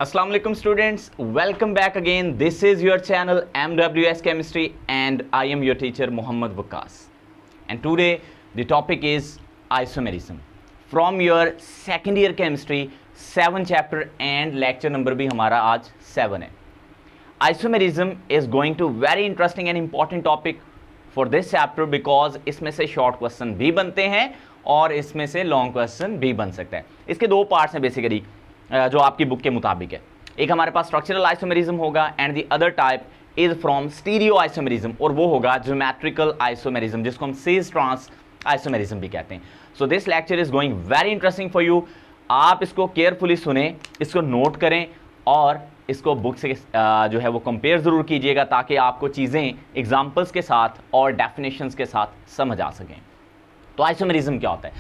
Assalamu alaikum students, welcome back again. This is your channel MWS Chemistry and I am your teacher Muhammad Waqas. And today the topic is isomerism from your second year chemistry 7 chapter and lecture number भी हमारा आज 7 है. Isomerism is going to very interesting and important topic for this chapter because इसमें से short question भी बनते हैं और इसमें से long question भी बन सकता है. इसके दो पार्ट्स हैं बेसिकली जो आपकी बुक के मुताबिक है. एक हमारे पास स्ट्रक्चरल आइसोमेरिज्म होगा and the other type is from stereo isomerism और वो होगा ज्योमेट्रिकल आइसोमेरिज्म जिसको हम सिस ट्रांस आइसोमेरिज्म भी कहते हैं. So this lecture is going very interesting for you. आप इसको केयरफुली सुने, इसको नोट करें और इसको बुक से जो है वो कंपेयर ज़रूर कीजिएगा ताकि आपको चीज़ें एग्जाम्पल्स के साथ और डेफिनेशंस के साथ समझ आ सकें. तो आइसोमेरिज्म क्या होता है?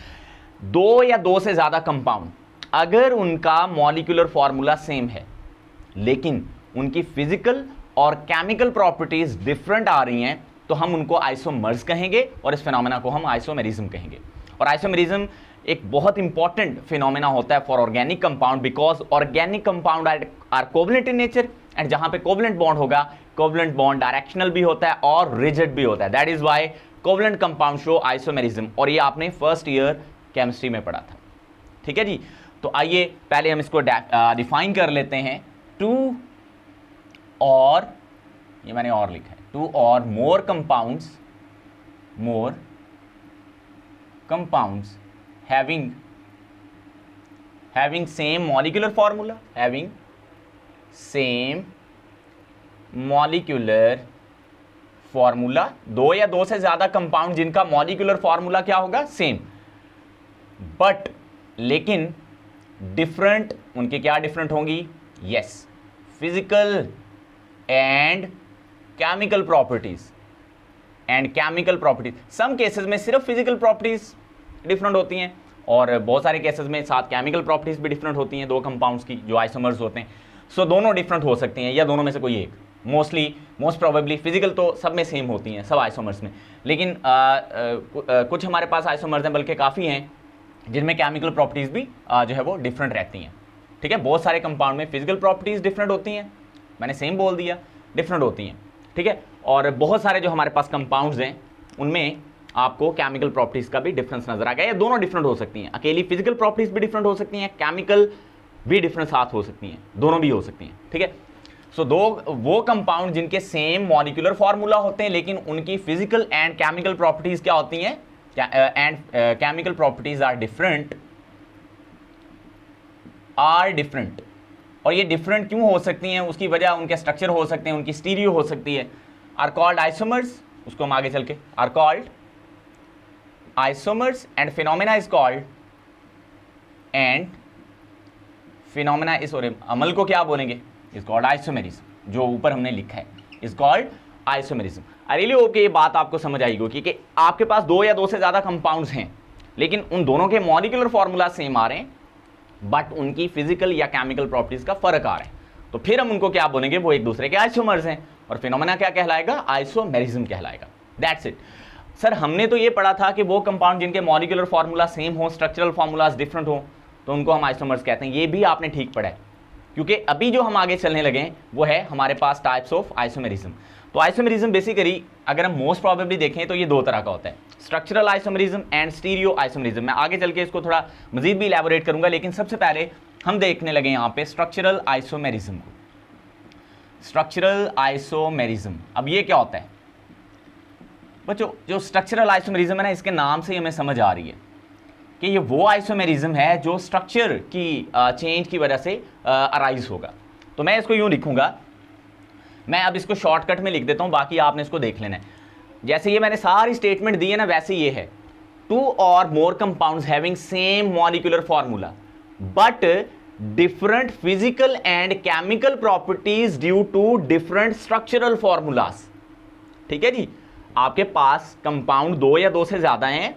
दो या दो से ज़्यादा कंपाउंड अगर उनका मॉलिक्यूलर फार्मूला सेम है लेकिन उनकी फिजिकल और केमिकल प्रॉपर्टीज डिफरेंट आ रही हैं तो हम उनको आइसोमर्स कहेंगे और इस फिनोमेना को हम आइसोमेरिज्म कहेंगे. और आइसोमेरिज्म एक बहुत इंपॉर्टेंट फिनोमेना होता है for organic compound because organic compound are covalent in nature and जहां पे कोवलेंट बॉन्ड होगा, कोवलेंट बॉन्ड डायरेक्शनल भी होता है और रिजिड भी होता है. That is why covalent compound show isomerism और ये आपने फर्स्ट ईयर केमिस्ट्री में पढ़ा था. ठीक है जी. तो आइए पहले हम इसको डिफाइन कर लेते हैं. टू और, ये मैंने और लिखा है, two or more compounds having same molecular formula, दो या दो से ज्यादा कंपाउंड जिनका मॉलिक्यूलर फार्मूला क्या होगा? सेम, बट लेकिन डिफरेंट. उनके क्या डिफरेंट होंगी? Yes, physical and chemical properties. Some cases में सिर्फ फिजिकल प्रॉपर्टीज डिफरेंट होती हैं और बहुत सारे केसेस में साथ केमिकल प्रॉपर्टीज भी डिफरेंट होती हैं दो कंपाउंड्स की जो आइसोमर्स होते हैं. सो दोनों डिफरेंट हो सकती हैं या दोनों में से कोई एक. मोस्ट प्रोबेबली फिजिकल तो सब में सेम होती हैं, सब आइसोमर्स में, लेकिन कुछ हमारे पास आइसोमर्स हैं, बल्कि काफ़ी हैं जिनमें केमिकल प्रॉपर्टीज़ भी जो है वो डिफरेंट रहती हैं. ठीक है. बहुत सारे कंपाउंड में फिजिकल प्रॉपर्टीज़ डिफरेंट होती हैं, मैंने सेम बोल दिया, डिफरेंट होती हैं. ठीक है. और बहुत सारे जो हमारे पास कंपाउंड्स हैं उनमें आपको केमिकल प्रॉपर्टीज़ का भी डिफरेंस नजर आ गया. या दोनों डिफरेंट हो सकती हैं, अकेली फिजिकल प्रॉपर्टीज़ भी डिफरेंट हो सकती हैं, केमिकल भी डिफरेंट साथ हो सकती हैं, दोनों भी हो सकती हैं. ठीक है. सो दो वो कंपाउंड जिनके सेम मॉलिक्यूलर फार्मूला होते हैं लेकिन उनकी फिजिकल एंड केमिकल प्रॉपर्टीज़ क्या होती हैं and chemical properties are different और ये डिफरेंट क्यों हो सकती हैं? उसकी वजह उनके स्ट्रक्चर हो सकते हैं, उनकी स्टीरियो हो सकती है. आर कॉल्ड आइसोमर्स, उसको हम आगे चल के are called isomers and phenomena is called अमल को क्या बोलेंगे? Is called isomerism. जो ऊपर हमने लिखा है is called isomerism. I really hope कि ये बात आपको समझ आएगी क्योंकि आपके पास दो या दो से ज़्यादा कंपाउंड्स हैं लेकिन उन दोनों के मॉलिक्यूलर फार्मूला सेम आ रहे हैं बट उनकी फिजिकल या केमिकल प्रॉपर्टीज़ का फर्क आ रहा है. तो फिर हम उनको क्या बोलेंगे? वो एक दूसरे के आइसोमर्स हैं और फिनोमेना क्या कहलाएगा? आइसोमेरिज्म कहलाएगा. That's it. सर हमने तो ये पढ़ा था कि वो कंपाउंड जिनके मॉलिक्यूलर फार्मूला सेम हो, स्ट्रक्चरल फार्मूलाज डिफरेंट हो तो उनको हम आइसोमर्स कहते हैं. ये भी आपने ठीक पढ़ा है क्योंकि अभी जो हम आगे चलने लगे हैं वो है हमारे पास टाइप्स ऑफ आइसोमेरिज्म. तो आइसोमेरिज्म बेसिकली अगर हम मोस्ट प्रोबेबली देखें तो ये दो तरह का होता है, structural isomerism and stereo isomerism. मैं आगे चल के इसको थोड़ा मजीद भी इलैबोरेट करूंगा लेकिन सबसे पहले हम देखने लगे यहाँ पे स्ट्रक्चरल आइसोमेरिज्म को. स्ट्रक्चरल आइसोमेरिज्म, अब ये क्या होता है बच्चों? जो स्ट्रक्चरल आइसोमेरिज्म है ना, इसके नाम से हमें समझ आ रही है कि ये वो आइसोमेरिज्म है जो स्ट्रक्चर की चेंज की वजह से अराइज होगा. तो मैं इसको यूँ लिखूंगा, मैं अब इसको शॉर्टकट में लिख देता हूं, बाकी आपने इसको देख लेना है. जैसे ये मैंने सारी स्टेटमेंट दी है ना, वैसे ये है two or more compounds having same molecular formula but different physical and chemical properties due to different structural formulas. ठीक है जी. आपके पास कंपाउंड दो या दो से ज्यादा हैं,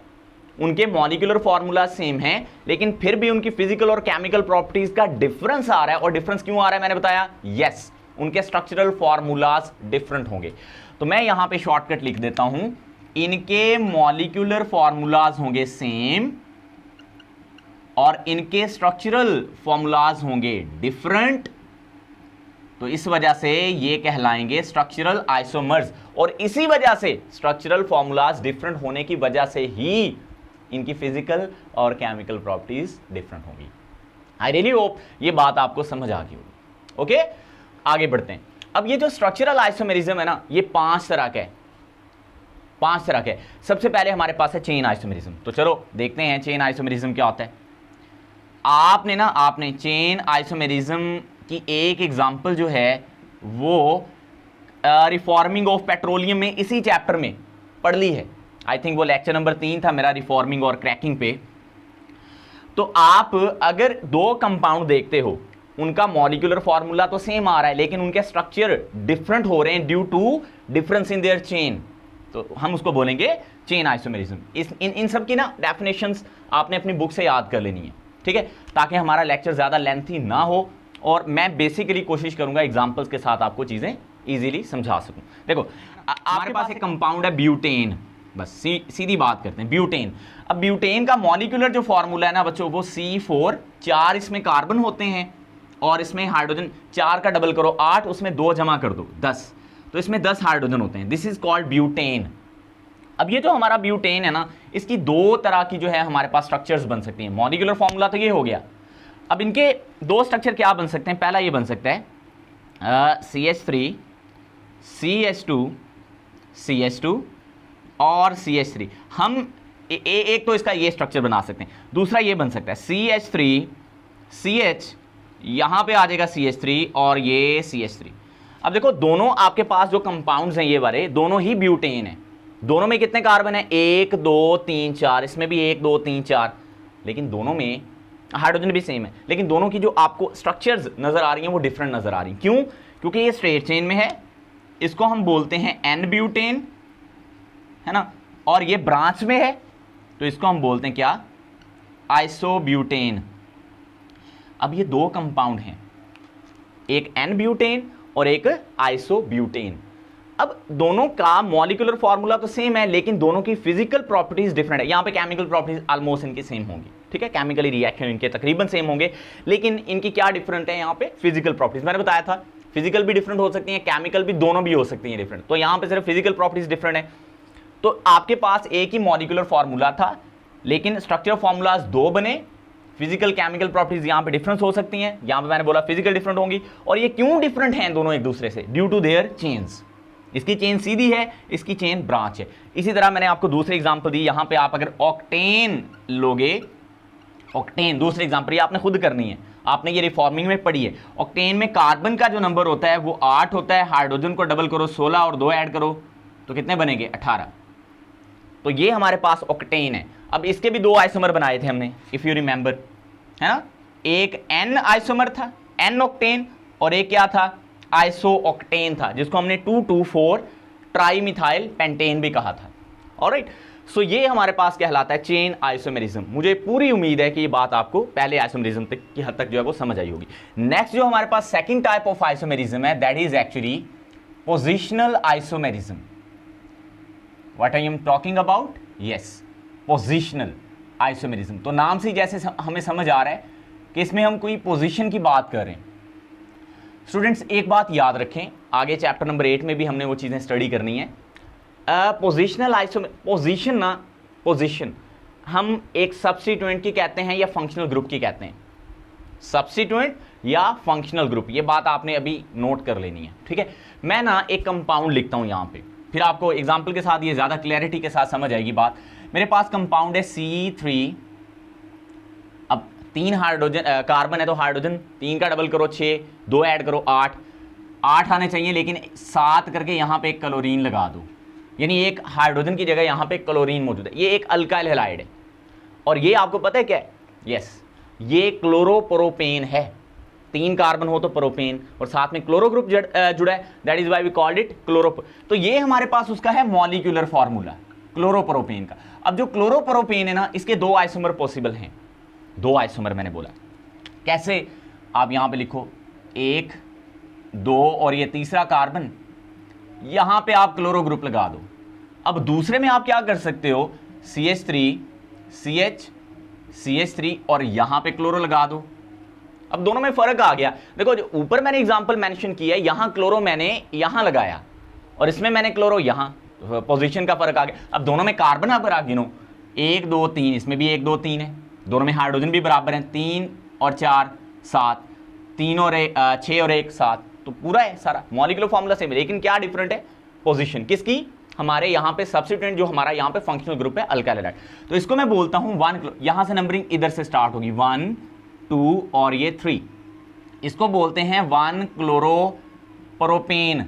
उनके मॉलिक्यूलर फार्मूला सेम हैं लेकिन फिर भी उनकी फिजिकल और केमिकल प्रॉपर्टीज का डिफरेंस आ रहा है. और डिफरेंस क्यों आ रहा है मैंने बताया? यस, उनके स्ट्रक्चरल फार्मूलाज डिफरेंट होंगे. तो मैं यहां पे शॉर्टकट लिख देता हूं, इनके मॉलिक्यूलर फार्मूलाज होंगे सेम और इनके स्ट्रक्चरल फार्मूलाज होंगे डिफरेंट तो इस वजह से ये कहलाएंगे स्ट्रक्चरल आइसोमर्स, और इसी वजह से स्ट्रक्चरल फॉर्मूलाज डिफरेंट होने की वजह से ही इनकी फिजिकल और केमिकल प्रॉपर्टीज डिफरेंट होंगी। आई रियली होप ये बात आपको समझ आ गई होगी। ओके, आगे बढ़ते हैं। अब ये जो स्ट्रक्चरल आइसोमेरिज्म है ना, ये 5 तरह का है, 5 तरह के। सबसे पहले हमारे पास है चेन आइसोमेरिज्म। तो चलो देखते हैं चेन आइसोमेरिज्म क्या होता है। आपने चेन आइसोमेरिज्म की एक एग्जांपल जो है वो रिफॉर्मिंग ऑफ पेट्रोलियम में इसी चैप्टर में पढ़ ली है। आई थिंक वो लेक्चर नंबर 3 था मेरा, रिफॉर्मिंग और क्रैकिंग पे। तो आप अगर 2 कंपाउंड देखते हो, उनका मॉलिक्यूलर फॉर्मूला तो सेम आ रहा है, लेकिन उनके स्ट्रक्चर डिफरेंट हो रहे हैं due to difference in their chain, तो हम उसको बोलेंगे चेन आइसोमेरिज्म। इन सब की ना डेफिनेशंस आपने अपनी बुक से याद कर लेनी है, ठीक है, ताकि हमारा लेक्चर ज़्यादा लेंथी ना हो और मैं बेसिकली कोशिश करूंगा एग्जांपल्स के साथ आपको चीज़ें इजीली समझा सकूं। देखो आपके पास एक कंपाउंड है ब्यूटेन, बस सीधी बात करते हैं ब्यूटेन। अब ब्यूटेन का मॉलिक्यूलर जो फॉर्मूला है ना बच्चों, वो C4, 4 इसमें कार्बन होते हैं और इसमें हाइड्रोजन, 4 का डबल करो 8, उसमें 2 जमा कर दो 10, तो इसमें 10 हाइड्रोजन होते हैं। This is called butane. अब ये जो हमारा ब्यूटेन है ना, इसकी 2 तरह की जो है हमारे पास स्ट्रक्चर्स बन सकती हैं। मॉलिक्यूलर फॉर्मूला तो ये हो गया। अब इनके 2 स्ट्रक्चर क्या बन सकते हैं? पहला ये बन सकता है CH3 CH2 CH2 और CH3। हम एक तो इसका ये स्ट्रक्चर बना सकते हैं। दूसरा ये बन सकता है CH3 CH, यहां पे आ जाएगा CH3 और ये CH3। अब देखो दोनों आपके पास जो कंपाउंड्स हैं ये वाले, दोनों ही ब्यूटेन है। दोनों में कितने कार्बन है? 1 2 3 4, इसमें भी 1 2 3 4, लेकिन दोनों में हाइड्रोजन भी सेम है, लेकिन दोनों की जो आपको स्ट्रक्चर्स नजर आ रही हैं वो डिफरेंट नजर आ रही हैं। क्यों? क्योंकि ये स्ट्रेट चेन में है, इसको हम बोलते हैं एन ब्यूटेन, है ना, और ये ब्रांच में है तो इसको हम बोलते हैं क्या? आइसोब्यूटेन। अब ये 2 कंपाउंड हैं, एक एन ब्यूटेन और एक आइसोब्यूटेन। अब दोनों का मॉलिक्यूलर फॉर्मूला तो सेम है, लेकिन दोनों की फिजिकल प्रॉपर्टीज डिफरेंट है। यहां पे केमिकल प्रॉपर्टीज ऑलमोस्ट इनकी सेम होंगी, ठीक है, केमिकली रिएक्शन इनके तकरीबन सेम होंगे, लेकिन इनकी क्या डिफरेंट है यहाँ पे? Physical properties. मैंने बताया था फिजिकल भी डिफरेंट हो सकती हैं, केमिकल भी, दोनों भी हो सकती हैं डिफरेंट। तो यहाँ पे सिर्फ फिजिकल प्रॉपर्टीज डिफरेंट है। तो आपके पास एक ही मॉलिक्यूलर फॉर्मूला था, लेकिन स्ट्रक्चरल फॉर्मूलाज 2 बने। फिजिकल केमिकल प्रॉपर्टीज यहाँ पे डिफरेंस हो सकती हैं, यहाँ पे मैंने बोला फिजिकल डिफरेंट होंगी। और ये क्यों डिफरेंट हैं दोनों एक दूसरे से? Due to their chains. इसकी चेन सीधी है, इसकी चेन ब्रांच है। इसी तरह मैंने आपको दूसरी एग्जांपल दी, यहाँ पे आप अगर ऑक्टेन लोगे, ऑक्टेन दूसरी एग्जांपल, ये आपने खुद करनी है, आपने ये रिफॉर्मिंग में पढ़ी है। ऑक्टेन में कार्बन का जो नंबर होता है वो 8 होता है, हाइड्रोजन को डबल करो 16 और 2 ऐड करो तो कितने बनेंगे? 18। तो ये हमारे पास ऑक्टेन है। अब इसके भी 2 आइसोमर बनाए थे हमने, इफ यू रिमेंबर, है ना। एक एन आइसोमर था, एन ऑक्टेन, और एक क्या था? आइसो ऑक्टेन था, जिसको हमने 2,2,4 ट्राइमिथाइल पेंटेन भी कहा था। ऑलराइट, सो ये हमारे पास कहलाता है चेन आइसोमेरिज्म। मुझे पूरी उम्मीद है कि ये बात आपको पहले आइसोमेरिज्म तक की हद तक जो है वो समझ आई होगी। नेक्स्ट जो हमारे पास सेकंड टाइप ऑफ आइसोमेरिज्म है, that is actually positional isomerism. What I am talking about? Yes, positional isomerism. तो नाम से जैसे हमें समझ आ रहा है कि इसमें हम कोई पोजीशन की बात कर रहे हैं। स्टूडेंट्स एक बात याद रखें, आगे चैप्टर नंबर 8 में भी हमने वो चीज़ें स्टडी करनी है। पोजिशनल पोजीशन ना, पोजीशन हम एक सब्स्टिट्यूएंट की कहते हैं या फंक्शनल ग्रुप की कहते हैं। सब्स्टिट्यूएंट या फंक्शनल ग्रुप, ये बात आपने अभी नोट कर लेनी है, ठीक है। मैं ना एक कंपाउंड लिखता हूँ यहाँ पे, फिर आपको एग्जाम्पल के साथ ये ज़्यादा क्लैरिटी के साथ समझ आएगी बात। मेरे पास कंपाउंड है C3, अब 3 हाइड्रोजन कार्बन है, तो हाइड्रोजन 3 का डबल करो 6, 2 ऐड करो 8 आने चाहिए, लेकिन 7 करके यहाँ पे एक क्लोरीन लगा दो, यानी एक हाइड्रोजन की जगह यहाँ पे क्लोरीन मौजूद है। ये एक अल्काइल हैलाइड है, और ये आपको पता है क्या है? यस, ये क्लोरोप्रोपेन है। 3 कार्बन हो तो प्रोपेन, और साथ में क्लोरो ग्रुप जुड़ा है, that is why we called it chloro. तो ये हमारे पास उसका है मॉलिक्यूलर फॉर्मूला क्लोरोप्रोपेन का। अब जो क्लोरोप्रोपेन है ना, इसके 2 आइसोमर पॉसिबल हैं। 2 आइसोमर मैंने बोला, कैसे? आप यहां पे लिखो 1 2 और ये तीसरा कार्बन, यहां पे आप क्लोरो ग्रुप लगा दो। अब दूसरे में आप क्या कर सकते हो? CH3 CH CH3 और यहां पे क्लोरो लगा दो, अब दोनों में फर्क आ गया। देखो जो ऊपर मैंने एग्जांपल मेंशन किया है, यहां क्लोरो मैंने यहां लगाया और इसमें मैंने क्लोरो यहां, पोजीशन का फर्क आ गया। अब दोनों में कार्बन आप आ गिनो, 1 2 3, इसमें भी 1 2 3 है, दोनों में हाइड्रोजन भी बराबर है, 3 और 4 7, 3 और 6 और 1 7, तो पूरा है सारा मॉलिक्यूलर फार्मूला सेम है, लेकिन क्या डिफरेंट है, पोजीशन किसकी, हमारे यहाँ पे सब्स्टिट्यूएंट जो हमारा यहाँ पे फंक्शनल ग्रुप है अल्काइल हैलाइड। तो इसको मैं बोलता हूँ 1, यहां से नंबरिंग इधर से स्टार्ट होगी 1 2 और ये 3, इसको बोलते हैं 1 क्लोरोप्रोपेन,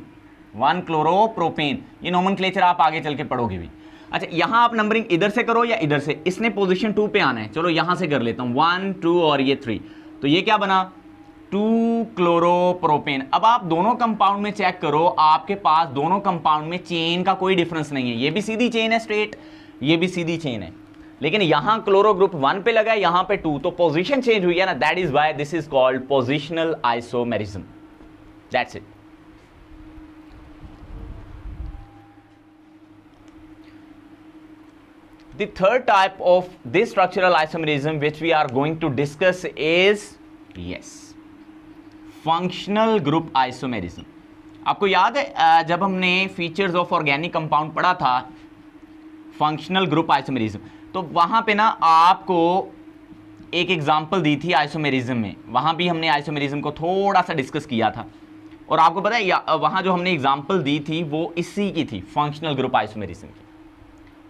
1 क्लोरोप्रोपेन। ये नोमेनक्लेचर आप आगे चल के पढ़ोगे भी। अच्छा यहां आप नंबरिंग इधर से करो या इधर से, इसने पोजीशन 2 पे आना है, चलो यहां से कर लेता हूं 1 2 और ये 3, तो ये क्या बना 2 क्लोरोप्रोपेन। अब आप दोनों कंपाउंड में चेक करो, आपके पास दोनों कंपाउंड में चेन का कोई डिफरेंस नहीं है, ये भी सीधी चेन है स्ट्रेट, ये भी सीधी चेन है, लेकिन यहां क्लोरो ग्रुप 1 पे लगा है, यहां पे 2, तो पोजीशन चेंज हुई है ना, that is why this is called positional isomerism, that's it. The third type of this structural isomerism which we are going to discuss is, yes, functional group isomerism। आपको याद है जब हमने फीचर्स ऑफ ऑर्गेनिक कंपाउंड पढ़ा था, functional group isomerism, तो वहां पे ना आपको एक एग्जांपल दी थी आइसोमेरिज्म में, वहां भी हमने आइसोमेरिज्म को थोड़ा सा डिस्कस किया था, और आपको पता है वहां जो हमने एग्जांपल दी थी वो इसी की थी, फंक्शनल ग्रुप आइसोमेरिज्म की।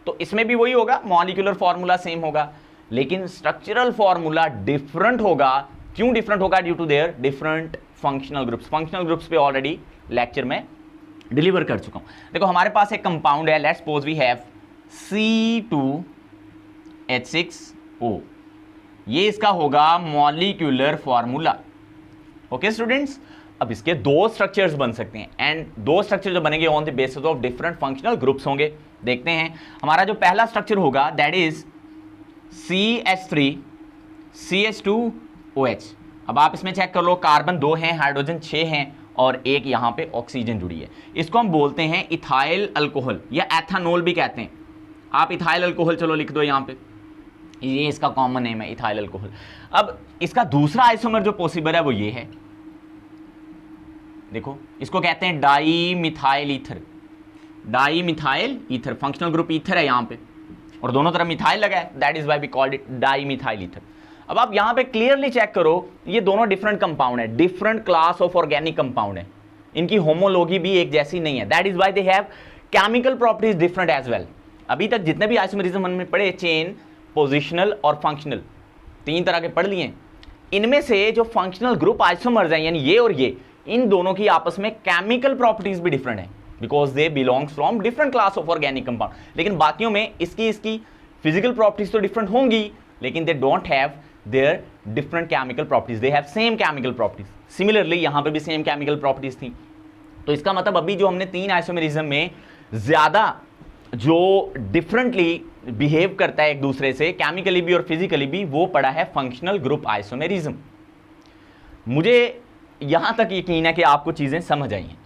तो इसमें भी वही होगा, मॉलिक्यूलर फॉर्मूला सेम होगा, लेकिन स्ट्रक्चरल फॉर्मूला डिफरेंट होगा। क्यों डिफरेंट होगा? Due to their different functional groups. Functional groups पे ऑलरेडी लेक्चर में डिलीवर कर चुका हूं। देखो हमारे पास एक कंपाउंड है, let's suppose we have C2H6O, ये इसका होगा मॉलिक्यूलर फॉर्मूला। ओके स्टूडेंट्स, अब इसके 2 स्ट्रक्चर्स बन सकते हैं, एंड 2 स्ट्रक्चर जो बनेंगे on the basis of different functional groups होंगे। देखते हैं, हमारा जो पहला स्ट्रक्चर होगा दैट इज CH3CH2OH। अब आप इसमें चेक कर लो, कार्बन 2 हैं, हाइड्रोजन 6 हैं और एक यहां पे ऑक्सीजन जुड़ी है। इसको हम बोलते हैं इथाइल अल्कोहल या एथानॉल भी कहते हैं। आप इथाइल अल्कोहल चलो लिख दो यहां पे, ये इसका कॉमन नेम है इथाइल अल्कोहल। अब इसका दूसरा आइसोमर जो पॉसिबल है वो ये है, देखो इसको कहते हैं dimethyl ether. Dimethyl ether, functional group ether है यहां पे और दोनों तरफ मिथाइल लगा है, that is why we called it dimethyl ether. अब आप यहां पे क्लियरली चेक करो, ये दोनों डिफरेंट कंपाउंड है, different class of organic compound है, इनकी होमोलॉजी भी एक जैसी नहीं है, that is why they have chemical properties different as well. अभी तक जितने भी आइसोमेरिज्म हमने पढ़े, चेन, पोजिशनल और फंक्शनल, 3 तरह के पढ़ लिए। इनमें से जो फंक्शनल ग्रुप आइसोमर्स हैं, यानी ये और ये, इन दोनों की आपस में केमिकल प्रॉपर्टीज भी डिफरेंट है, because they belongs from different class of organic compound. लेकिन बाकियों में इसकी फिजिकल प्रॉपर्टीज तो डिफरेंट होंगी, लेकिन they don't have their different chemical properties, they have same chemical properties. Similarly यहां पे भी सेम केमिकल प्रॉपर्टीज थी। तो इसका मतलब अभी जो हमने 3 आइसोमेरिज्म में ज्यादा जो डिफरेंटली बिहेव करता है एक दूसरे से, केमिकली भी और फिजिकली भी, वो पड़ा है फंक्शनल ग्रुप आइसोमेरिज्म। मुझे यहां तक यकीन है कि आपको चीजें समझ आई हैं,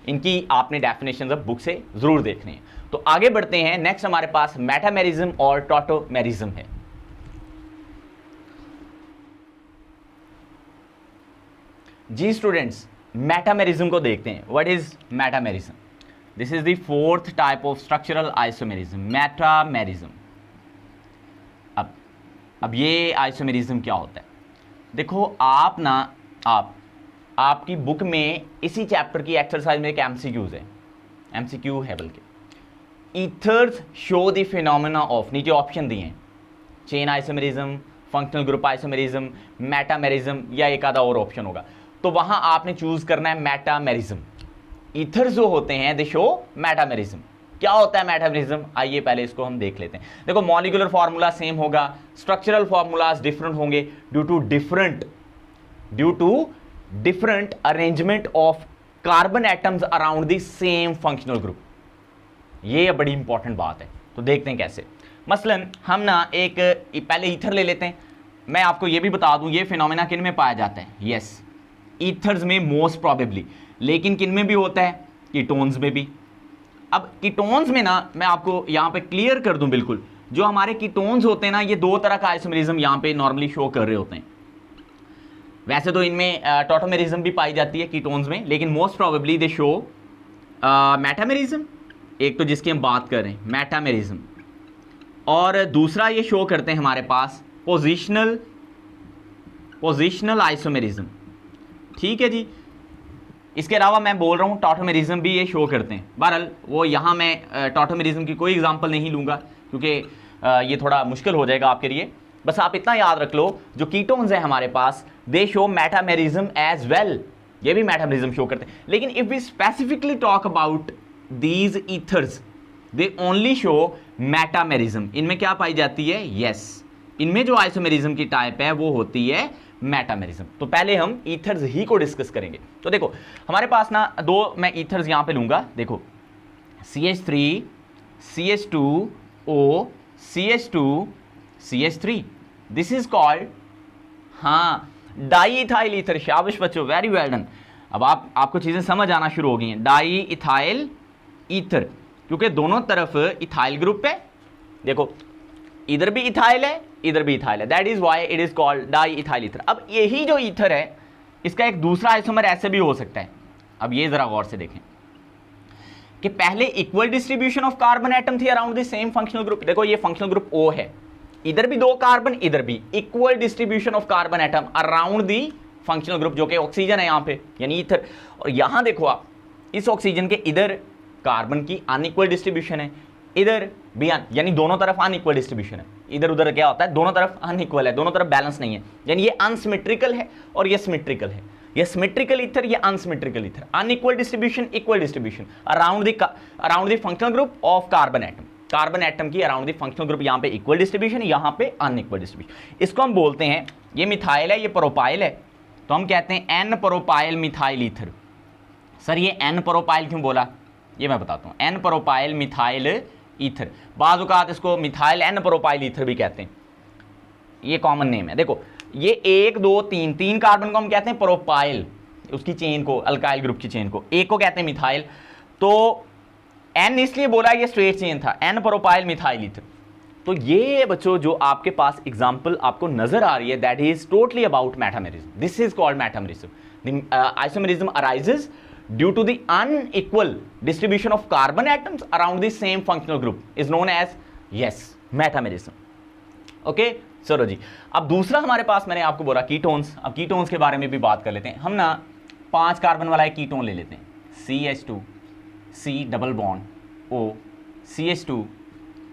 इनकी आपने डेफिनेशंस अब बुक से जरूर देखने हैं। तो आगे बढ़ते हैं, नेक्स्ट हमारे पास मेटामेरिज्म और टॉटोमेरिज्म है। जी स्टूडेंट्स, मेटामेरिज्म को देखते हैं। What is metamerism? This is the 4th type of structural isomerism, metamerism. अब ये आइसोमेरिज्म क्या होता है? देखो आपकी बुक में इसी चैप्टर की एक्सरसाइज में एक एमसीक्यूज है, एमसीक्यू है बल्कि, ethers show the phenomena of, नीचे ऑप्शन दिए हैं, chain isomerism, functional group isomerism, metamerism, या एक आधा और ऑप्शन होगा। तो वहां आपने चूज करना है मेटामेरिज्म। ईथर्स जो होते हैं दे शो मेटामेरिज्म। क्या होता है मेटामेरिज्म? आइए पहले इसको हम देख लेते हैं। देखो मॉलिक्यूलर फॉर्मूला सेम होगा, स्ट्रक्चरल फॉर्मूलाज डिफरेंट होंगे due to different arrangement of carbon atoms around the same functional group. ये बड़ी इंपॉर्टेंट बात है। तो देखते हैं कैसे। मसलन हम ना एक पहले ईथर ले लेते हैं। मैं आपको ये भी बता दूं ये फिनोमेना किन में पाया जाता है। यस, ईथर्स में मोस्ट प्रोबेबली, लेकिन किन में भी होता है? कीटोन्स में भी। अब कीटोन्स में ना मैं आपको यहाँ पे क्लियर कर दूं बिल्कुल, जो हमारे कीटोन्स होते हैं ना, ये 2 तरह का आइसोमेरिज्म यहाँ पे नॉर्मली शो कर रहे होते हैं। वैसे तो इनमें टॉटोमेरिज्म भी पाई जाती है कीटोन्स में, लेकिन most probably they show metamerism, एक तो जिसकी हम बात कर रहे हैं मेटामेरिज्म, और दूसरा ये शो करते हैं हमारे पास पोजिशनल आइसोमेरिज्म। ठीक है जी, इसके अलावा मैं बोल रहा हूँ टॉटोमेरिज्म भी ये शो करते हैं। बहरहाल वो यहाँ मैं टॉटोमेरिज्म की कोई एग्जांपल नहीं लूँगा क्योंकि ये थोड़ा मुश्किल हो जाएगा आपके लिए। बस आप इतना याद रख लो, जो कीटोन्स हैं हमारे पास they show metamerism as well, ये भी मेटामेरिज्म शो करते हैं। लेकिन if we specifically talk about these ethers they only show metamerism. इनमें क्या पाई जाती है? यस, इनमें जो आइसोमेरिज्म की टाइप है वो होती है मेटामेरिज्म। तो पहले हम ईथर्स ही को डिस्कस करेंगे। तो देखो हमारे पास ना दो मैं ईथर्स यहां पे लूंगा, देखो CH3 CH2O CH2 CH3, this is called di ethyl ether. शाबाश बच्चों, वेरी वेल डन। अब आपको चीजें समझ आना शुरू हो गई हैं। डाई इथाइल ईथर, क्योंकि दोनों तरफ इथाइल ग्रुप है, देखो इधर भी इथाइल है इधर भी इथाइल है, that is why it is called di ethyl ether. अब यही जो ईथर है इसका एक दूसरा आइसोमर ऐसे भी हो सकता है। अब ये जरा गौर से देखें कि पहले equal distribution of carbon atom थी around the same functional group. देखो ये फंक्शनल ग्रुप O है, इधर भी दो कार्बन इधर भी, equal distribution of carbon atom around the functional group जो कि ऑक्सीजन है यहाँ पे यानी ईथर। और यहाँ देखो आप इस ऑक्सीजन के इधर कार्बन की अनइक्वल डिस्ट्रीब्यूशन है, इधर भी यानी दोनों तरफ अनइक्वल डिस्ट्रीब्यूशन है। इधर उधर क्या होता है, दोनों तरफ अनइक्वल है, दोनों तरफ बैलेंस नहीं है, यानी ये अनसिमेट्रिकल है और ये सिमेट्रिकल है। ये सिमेट्रिकल ईथर, ये unsymmetrical ether, unequal distribution equal distribution around the functional group of carbon atom. Carbon atom की अराउंड द फंक्शनल ग्रुप, यहाँ पे इक्वल डिस्ट्रीब्यूशन, यहाँ पे अनइक्वल डिस्ट्रीब्यूशन। इसको हम बोलते हैं, ये मिथाइल है ये प्रोपाइल है, तो हम कहते हैं N propyl methyl ether. Sir ये एन प्रोपाइल क्यों बोला, ये मैं बताता हूँ। एन प्रोपाइल मिथाइल ईथर, बाज़ औक़ात इसको मिथाइल एन प्रोपाइल ईथर भी कहते हैं, ये कॉमन नेम है। देखो ये 1 2 3 3 कार्बन को हम कहते हैं प्रोपाइल, उसकी चेन को, अल्काइल ग्रुप की चेन को, एक को कहते हैं मिथाइल। तो एन इसलिए बोला ये स्ट्रेट चेन था, एन प्रोपाइल मिथाइल ईथर। तो ये बच्चों जो आपके पास एग्जांपल आपको नजर आ रही है that is totally about metamerism, this is called metamerism. Isomerism arises due to the unequal distribution of carbon atoms around the same functional group is known as yes metamerism. okay चलो जी, अब दूसरा हमारे पास मैंने आपको बोला कीटोन्स। अब ketones के बारे में भी बात कर लेते हैं हम ना। 5 कार्बन वाला एक कीटोन ले लेते हैं, CH2 C double bond O CH2।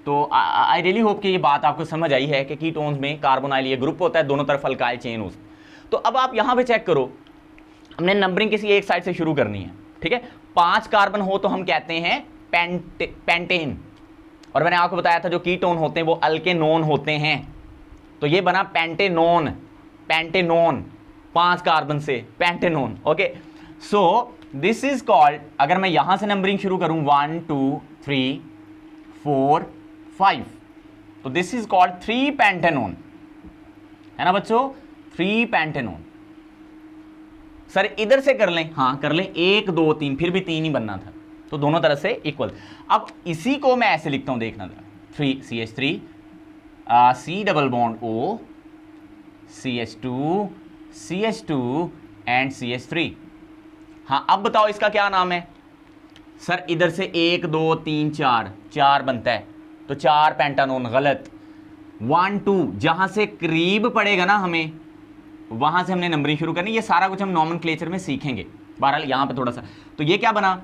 तो आई रियली होप कि ये बात आपको समझ आई है कि कीटोन्स में कार्बोनाइल ये ग्रुप होता है, दोनों तरफ अल्काइल चेन हो। तो अब आप यहाँ पे चेक करो, हमने नंबरिंग किसी एक साइड से शुरू करनी है, ठीक है। 5 कार्बन हो तो हम कहते हैं पेंटेन, और मैंने आपको बताया था जो कीटोन होते हैं वो अल्केनोन होते हैं, तो ये बना पेंटेनोन। 5 कार्बन से pentanone. Okay, so this is called, अगर मैं यहां से नंबरिंग शुरू करूं 1 2 3 4 5, तो दिस इज कॉल्ड 3 पेंटेनोन, है ना बच्चों, 3 पेंटेनोन। सर इधर से कर लें, हाँ कर लें, 1 2 3, फिर भी 3 ही बनना था, तो दोनों तरह से इक्वल। अब इसी को मैं ऐसे लिखता हूं, देखना जरा, 3 CH3 C double bond O CH2 CH2 and CH3। हाँ अब बताओ इसका क्या नाम है। सर इधर से 1 2 3 4 बनता है, तो 4 पेंटानोन। गलत, 1 2 जहां से करीब पड़ेगा ना हमें, वहां से हमने नंबरिंग शुरू करनी। ये सारा कुछ हम नॉमेनक्लेचर में सीखेंगे, बहरहाल यहां पे थोड़ा सा। तो ये क्या बना,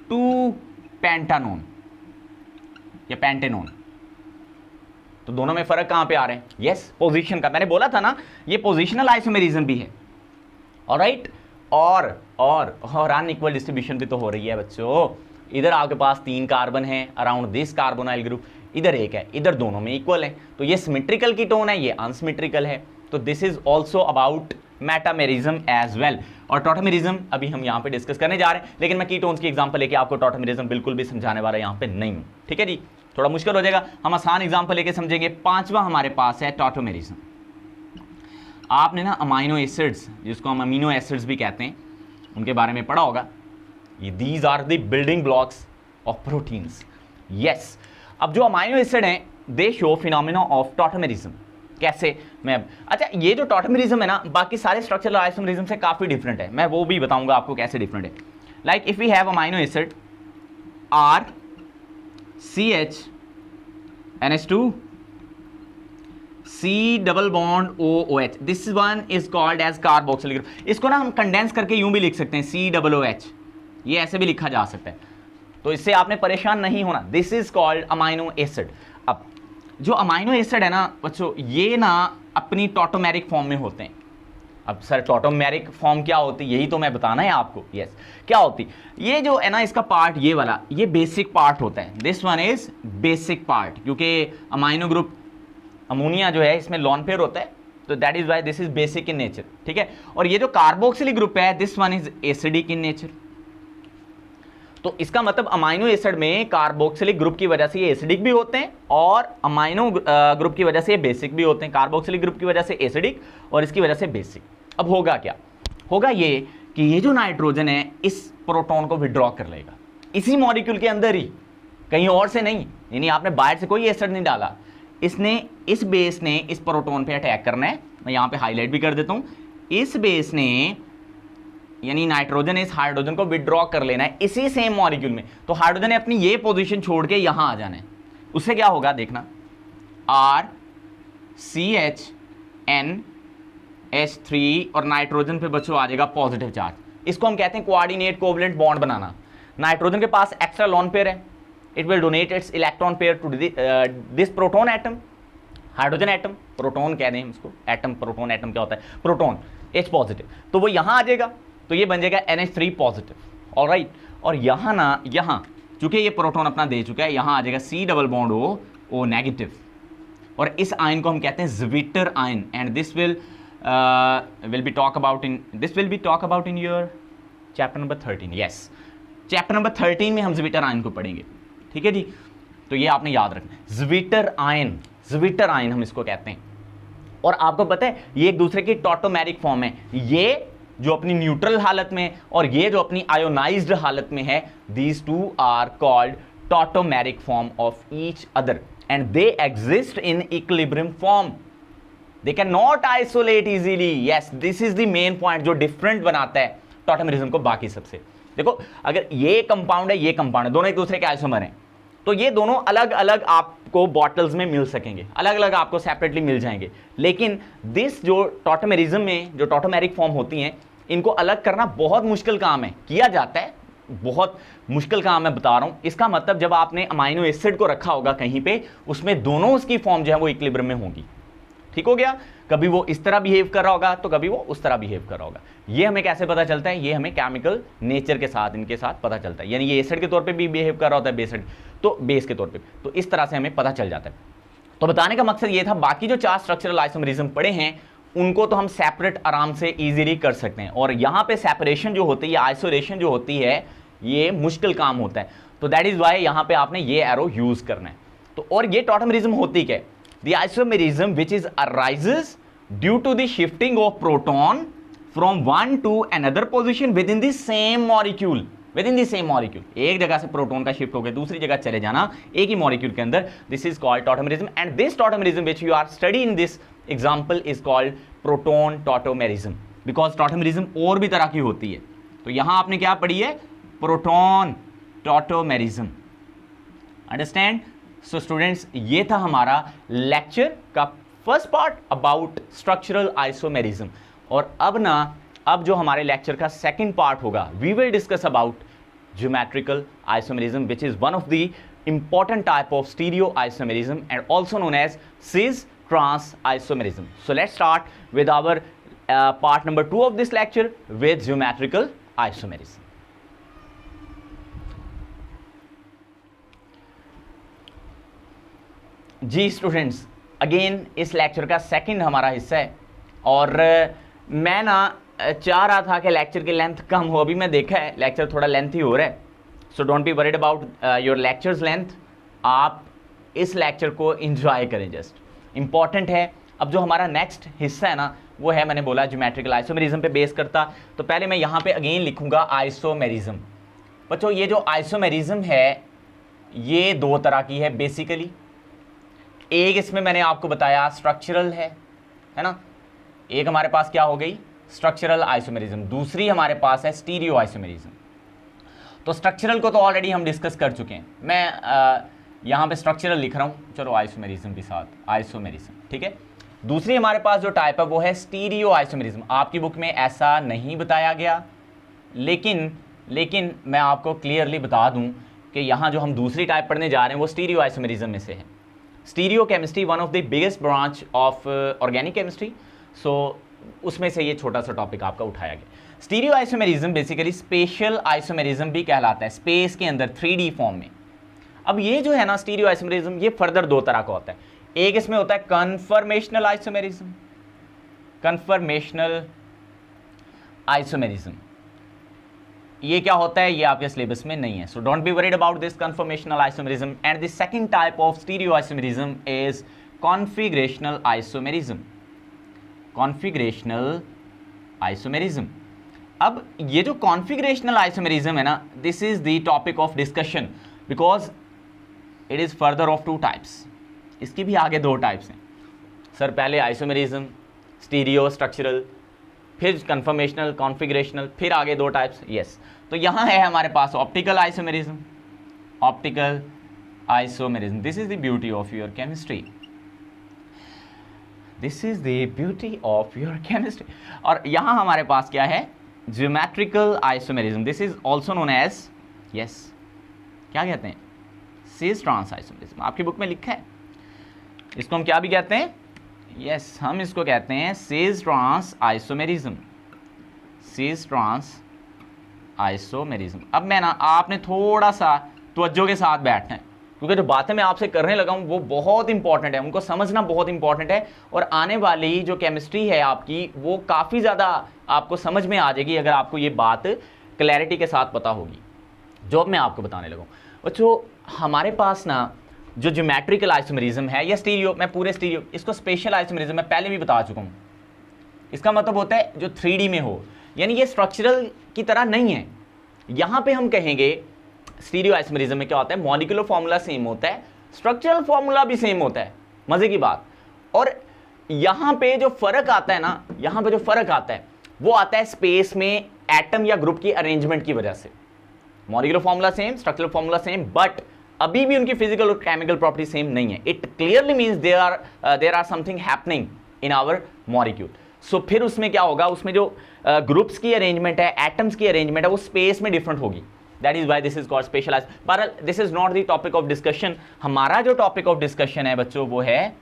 2 पेंटानोन या पेंटेनोन। तो दोनों में फर्क कहां पे आ रहे हैं, यस पोजीशन का। मैंने बोला था ना ये पोजीशनल आइसोमेरिज्म भी है, ऑलराइट। और अनइक्वल डिस्ट्रीब्यूशन भी तो हो रही है बच्चों। इधर आपके पास 3 कार्बन है अराउंड दिस कार्बोनाइल ग्रुप, इधर 1 है, इधर दोनों में इक्वल है, तो ये सिमेट्रिकल कीटोन है, ये अनसिमेट्रिकल है। तो this is also about metamerism as well. और टॉटोमेरिज्म अभी हम यहाँ पे डिस्कस करने जा रहे हैं, लेकिन मैं कीटोन्स की एग्जांपल लेके आपको टॉटोमेरिज्म बिल्कुल भी समझाने वाला यहाँ पे नहीं हूँ, ठीक है जी, थोड़ा मुश्किल हो जाएगा, हम आसान एग्जांपल लेके समझेंगे। 5वां हमारे पास है टॉटोमेरिज्म। आपने ना अमाइनो एसिड्स, जिसको हम अमीनो एसिड्स भी कहते हैं, उनके बारे में पढ़ा होगा। ये these are the building blocks of proteins, yes. अब जो अमाइनो एसिड हैं they show phenomena of tautomerism. कैसे मैं अच्छा, ये जो टॉटमेरिज्म है ना बाकी सारे स्ट्रक्चरल आइसोमेरिज्म से काफी डिफरेंट है, मैं वो भी बताऊंगा आपको कैसे डिफरेंट है। Like if we have amino acid R C H NH2 C double bond OOH, this one is called as carboxylic group. इसको ना हम कंडेंस करके यूं भी लिख सकते हैं COOH, ये ऐसे भी लिखा जा सकता है, तो इससे आपने परेशान नहीं होना। This is called amino acid. अब जो अमाइनो एसिड है ना बच्चों, ये ना अपनी टॉटोमेरिक फॉर्म में होते हैं। अब सर टॉटोमेरिक फॉर्म क्या होती है, यही तो मैं बताना है आपको। यस क्या होती, ये जो है ना इसका पार्ट ये वाला, ये बेसिक पार्ट होता है। This one is basic part, क्योंकि अमाइनो ग्रुप अमोनिया जो है इसमें लॉन पेयर होता है, तो that is why this is basic in nature, ठीक है। और ये जो कार्बोक्सिलिक ग्रुप है, this one is acidic in nature. तो इसका मतलब अमाइनो एसिड में कार्बोक्सिलिक ग्रुप की वजह से ये एसिडिक भी होते हैं और अमाइनो ग्रुप की वजह से ये बेसिक भी होते हैं। कार्बोक्सिलिक ग्रुप की वजह से एसिडिक और इसकी वजह से बेसिक। अब होगा क्या, होगा ये कि ये जो नाइट्रोजन है इस प्रोटॉन को विड्रॉ कर लेगा इसी मॉलिक्यूल के अंदर ही, कहीं और से नहीं, यानी आपने बाहर से कोई एसिड नहीं डाला, इसने इस बेस ने इस प्रोटॉन पे अटैक करना है। मैं यहाँ पे हाईलाइट भी कर देता हूँ, इस बेस ने यानी नाइट्रोजन इस हाइड्रोजन को विड्रॉ कर लेना है इसी सेम मॉलिक्यूल में। तो हाइड्रोजन ने अपनी ये पोजीशन छोड़ के यहां आ जाना है, उससे क्या होगा देखना, RCHNH3 और नाइट्रोजन पे बच्चों आ जाएगा पॉजिटिव चार्ज। इसको हम कहते हैं कोऑर्डिनेट कोवलेंट बॉन्ड बनाना। नाइट्रोजन के पास एक्स्ट्रा लोन पेयर है, it will donate its electron pair to this proton atom, hydrogen atom, proton कह दें इसको, एटम प्रोटॉन, एटम क्या होता है प्रोटॉन, H पॉजिटिव, तो वो यहां आ जाएगा, तो ये बन जाएगा NH3 पॉजिटिव, ऑलराइट। और यहाँ ना यहाँ चूंकि ये प्रोटॉन अपना दे चुका है, यहाँ आ जाएगा C double bond O negative, और इस आयन को हम कहते हैं zwitter ion. And this will be talk about in your chapter number 13। Yes, chapter number 13 में हम ज़्विटर आयन को पढ़ेंगे, ठीक है जी। तो ये आपने याद रखना है, ज़्विटर आयन हम इसको कहते हैं। और आपको पता है ये एक दूसरे की टॉटोमेरिक फॉर्म है, ये जो अपनी न्यूट्रल हालत में और ये जो अपनी आयोनाइज्ड हालत में है, these two are called tautomeric form of each other and they exist in equilibrium form, they can not isolate easily. Yes, this is the main point जो डिफरेंट बनाता है टॉटोमेरिज्म को बाकी सबसे। देखो अगर ये कंपाउंड है, ये कंपाउंड है, दोनों एक दूसरे के आइसोमर हैं, तो ये दोनों अलग अलग आपको बॉटल्स में मिल सकेंगे, अलग अलग आपको सेपरेटली मिल जाएंगे। लेकिन दिस जो टॉटोमेरिज्म में जो टॉटोमेरिक फॉर्म होती हैं, इनको अलग करना बहुत मुश्किल काम है, किया जाता है, बहुत मुश्किल काम मैं बता रहा हूं। इसका मतलब जब आपने अमाइनो एसिड को रखा होगा कहीं पे, उसमें दोनों उसकी फॉर्म जो है वो इक्विलिब्रियम में होगी, ठीक हो गया। कभी वो इस तरह बिहेव कर रहा होगा तो कभी वो उस तरह बिहेव कर रहा होगा। ये हमें कैसे पता चलता है, ये हमें केमिकल नेचर के साथ, इनके साथ पता चलता है। यानी ये एसिड के तौर पे भी बिहेव कर रहा होता है, बेस के तौर पे, तो इस तरह से हमें पता चल जाता है। तो बताने का मकसद ये था, बाकी जो 4 स्ट्रक्चरल आइसोमेरिज्म पढ़े हैं उनको तो हम सेपरेट आराम से इजीली कर सकते हैं, और यहाँ पे सेपरेशन जो होती है, आइसोलेशन जो होती है, ये मुश्किल काम होता है। तो दैट इज वाई यहाँ पे आपने ये एरो यूज करना है। तो और ये टॉटोमेरिज्म होती क्या है, the isomerism which is arises due to the shifting of proton from one to another position within the same molecule, एक जगह से प्रोटॉन का शिफ्ट होकर दूसरी जगह चले जाना एक ही मॉलिक्यूल के अंदर, this is called tautomerism. And this tautomerism which you are study in this example is called proton tautomerism, because tautomerism और भी तरह की होती है। तो यहां आपने क्या पढ़ी है, proton tautomerism, understand. So students, ये था हमारा लेक्चर का first part about structural isomerism. और अब जो हमारे लेक्चर का सेकंड पार्ट होगा, we will discuss about geometrical isomerism which is one of the important type of stereo isomerism and also known as cis trans isomerism. So let's start with our part number 2 of this lecture with geometrical isomerism. जी students, again इस lecture का second हमारा हिस्सा है, और मैं ना चाह रहा था कि लेक्चर की लेंथ कम हो, अभी मैं देखा है लेक्चर थोड़ा लेंथी हो रहा है। So don't be worried about your lectures length, आप इस लेक्चर को एंजॉय करें, जस्ट इंपॉर्टेंट है। अब जो हमारा नेक्स्ट हिस्सा है ना, वो है, मैंने बोला ज्योमेट्रिकल आइसोमेरिज्म पे बेस करता। तो पहले मैं यहाँ पे अगेन लिखूंगा आइसोमेरिज्म। बच्चों ये जो आइसोमेरिज्म है ये 2 तरह की है बेसिकली। एक इसमें मैंने आपको बताया स्ट्रक्चरल है ना, एक हमारे पास क्या हो गई स्ट्रक्चरल आइसोमेरिज्म, दूसरी हमारे पास है स्टीरियो आइसोमेरिज्म। तो स्ट्रक्चरल को तो ऑलरेडी हम डिस्कस कर चुके हैं, मैं यहाँ पे स्ट्रक्चरल लिख रहा हूँ, चलो आइसोमेरिज्म के साथ आइसोमेरिज्म, ठीक है। दूसरी हमारे पास जो टाइप है वो है स्टीरियो आइसोमेरिज्म। आपकी बुक में ऐसा नहीं बताया गया, लेकिन मैं आपको क्लियरली बता दूं कि यहाँ जो हम दूसरी टाइप पढ़ने जा रहे हैं वो स्टीरियो आइसोमेरिज्म में से है। Stereo chemistry one of the biggest branch of organic chemistry, so उसमें से ये छोटा सा टॉपिक आपका उठाया गया। Stereo isomerism basically spatial isomerism भी कहलाता है, स्पेस के अंदर 3D फॉर्म में। अब ये जो है ना स्टीरियो आइसोमेरिज्म, ये फर्दर दो तरह का होता है। एक इसमें होता है कन्फर्मेशनल आइसोमेरिज्म, कन्फर्मेशनल आइसोमेरिज्म ये क्या होता है, ये आपके सिलेबस में नहीं है, so don't be worried about this conformational isomerism. And the second type of stereo isomerism is configurational isomerism, configurational isomerism. अब ये जो कॉन्फिगरेशनल आइसोमेरिज्म है ना, this is the topic of discussion because it is further of 2 types. इसकी भी आगे 2 types हैं sir, पहले आइसोमेरिज्म, स्टीरियो, स्ट्रक्चरल, फिर कन्फर्मेशनल, कॉन्फिगरेशनल, फिर आगे 2 टाइप्स। यस, तो यहाँ है हमारे पास optical isomerism, optical isomerism. This is the beauty of your chemistry, this is the beauty of your chemistry. और यहाँ हमारे पास क्या है geometrical isomerism, this is also known as, yes क्या कहते हैं, सिस ट्रांस आइसोमेरिज्म। आपकी बुक में लिखा है, इसको हम क्या भी कहते हैं, यस हम इसको कहते हैं cis trans isomerism, cis trans isomerism. अब मैं ना आपने थोड़ा सा तवज्जो के साथ बैठना है, क्योंकि जो बातें मैं आपसे करने लगा हूँ वो बहुत इंपॉर्टेंट है, उनको समझना बहुत इंपॉर्टेंट है। और आने वाली जो केमिस्ट्री है आपकी वो काफ़ी ज़्यादा आपको समझ में आ जाएगी अगर आपको ये बात क्लैरिटी के साथ पता होगी जो अब मैं आपको बताने लगा हूँ। और जो हमारे पास ना जो ज्योमेट्रिकल आइसोमेरिज्म है या स्टीरियो, मैं पूरे स्टीरियो, इसको स्पेशल आइसोमेरिज्म मैं पहले भी बता चुका हूँ। इसका मतलब होता है जो 3D में हो, यानी ये स्ट्रक्चरल की तरह नहीं है। यहाँ पे हम कहेंगे स्टीरियो आइसोमेरिज्म में क्या होता है, मॉलिक्यूलर फॉर्मूला सेम होता है, स्ट्रक्चरल फॉर्मूला भी सेम होता है, मजे की बात। और यहाँ पे जो फर्क आता है ना, यहाँ पे जो फर्क आता है वो आता है स्पेस में एटम या ग्रुप की अरेंजमेंट की वजह से। Molecular formula same, structural formula same, but अभी भी उनकी फिजिकल और केमिकल प्रॉपर्टी सेम नहीं है। It clearly means there are something happening in our molecule. So फिर उसमें क्या होगा, उसमें जो ग्रुप्स की अरेंजमेंट है, एटम्स की अरेंजमेंट है, वो स्पेस में डिफरेंट होगी। That is why this is called specialise. पर this is not the topic of discussion. हमारा जो टॉपिक ऑफ डिस्कशन है बच्चों वो है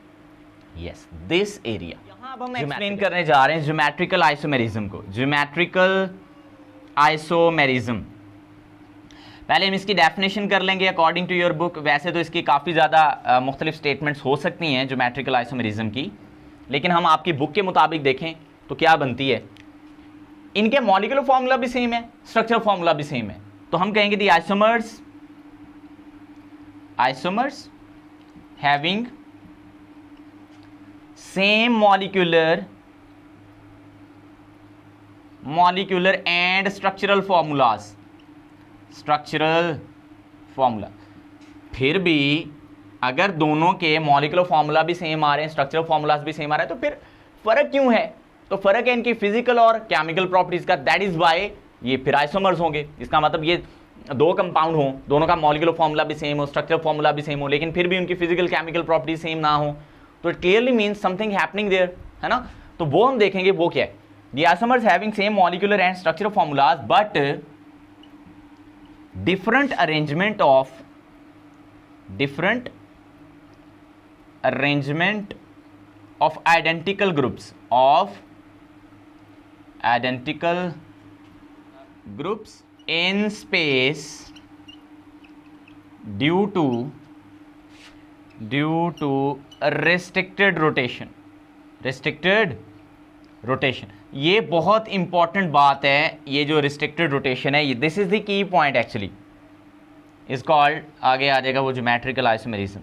यस दिस एरिया। यहाँ अब हम एक्सप्लेन करने जा रहे हैं ज्योमेट्रिकल आइसोमेरिज्म को, ज्योमेट्रिकल आइसोमेरिज्म। पहले हम इसकी डेफिनेशन कर लेंगे अकॉर्डिंग टू योर बुक। वैसे तो इसकी काफ़ी ज़्यादा मुख्तलिफ स्टेटमेंट्स हो सकती हैं ज्योमेट्रिकल आइसोमेरिज्म की, लेकिन हम आपकी बुक के मुताबिक देखें तो क्या बनती है, इनके मॉलिक्यूलर फॉर्मूला भी सेम है, स्ट्रक्चरल फॉर्मूला भी सेम है। तो हम कहेंगे the isomers having same molecular and structural formulas, structural formula. फिर भी अगर दोनों के मॉलिक्यूलर फॉर्मूला भी सेम आ रहे हैं, स्ट्रक्चरल फॉर्मूलाज भी सेम आ रहे हैं, तो फिर फर्क क्यों है, तो फर्क है इनकी फिजिकल और केमिकल प्रॉपर्टीज का। दैट इज वाई ये फिर आइसोमर्स होंगे। इसका मतलब ये 2 कंपाउंड हो, दोनों का मॉलिक्यूलर फॉर्मूला भी सेम हो, स्ट्रक्चरल फॉर्मूला भी सेम हो, लेकिन फिर भी उनकी फिजिकल केमिकल प्रॉपर्टीज सेम ना हो, तो it clearly means something happening there, है ना। तो वो हम देखेंगे वो क्या है। The isomers having same molecular and structural formulas but different arrangement of identical groups in space due to restricted rotation। ये बहुत इंपॉर्टेंट बात है, ये जो रिस्ट्रिक्टेड रोटेशन है, ये this is the key point actually is called, आगे आ जाएगा वो ज्योमेट्रिकल आइसोमेरिज्म,